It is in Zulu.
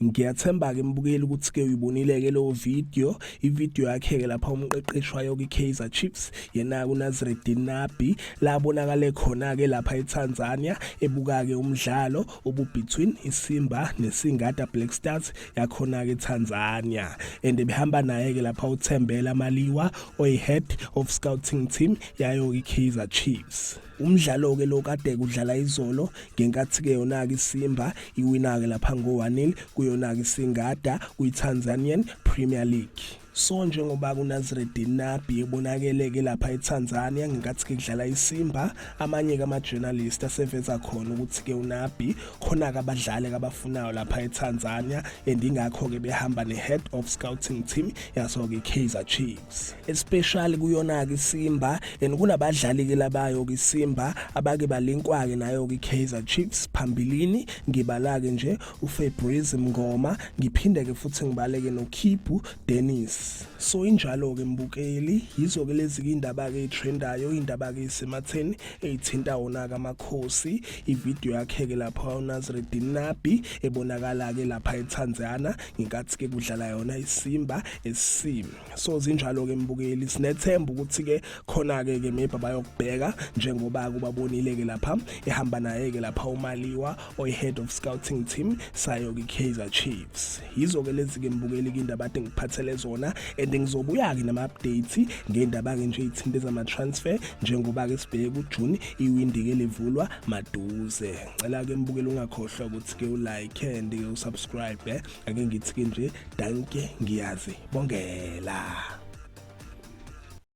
Ngiyathemba ke mbukeli ukuthi ke uyibonile ke lo video ivideo yakhe ke lapha umqeqeshi wayo ke Kaizer Chiefs yena uNazreddin Nabi labonakala khona ke lapha eTanzania ebuka ke umdlalo between iSimba neSingida Black Stars yakhona ke eTanzania and behamba naye ke lapha uThembela Maliwa oyi-head of scouting team yayo ke Kaizer Chiefs. Umdlalo ke lo kade kudlala izolo ngenkathi ke yona ke iSimba iwina ke lapha ngo-1-0 kuyona ke iSingida kwi-Tanzanian Premier League. So njengoba kuNazreddin Nabi ebonakele ke lapha eTanzania ngenkathi ke kudlala iSimba, amanye kama journalist aseveza khona ukuthi ke uNabi khona ke abadlali abafunayo lapha eTanzania and ingakho ke behamba ne-head of scouting team yaso ke Kaizer Chiefs, especially kuyona ke iSimba and kunabadlali ke labayo ke iSimba abake balinkwa ke nayo ke Kaizer Chiefs phambilini. Ngibala ke nje uFabrice Mngoma, ngiphinde ke futhi ngibaleke noKibu Dennis. So injalo ke mbukeli, yizo ke lezi indaba ke trendayo, indaba ke isematheni ezithinta wona kaMakhosi. Ivideo yakhe ke lapha uNazreddin Nabi ebonakala ke lapha eTanzania ngenkathi ke kudlala yona iSimba SC. So zinjalo ke mbukeli, sinethemba ukuthi ke khona ke maybe bayokubheka njengoba kubabonile ke lapha ehamba naye ke lapha uMaliwa oyi-head of scouting team sayo ke Kaizer Chiefs. Yizo ke lezi ke mbukeli indaba ade ngiphathele zona and ngizobuya ke nama-updates ngendaba ke nje izithinto zama-transfer njengoba ke sibheke uJune iwindi ke livulwa maduze. Ngicela ke mbukeli ungakhohlwa ukuthi ke u-like and usubscribe. Ake ngithi ke nje danke, ngiyazi bongela.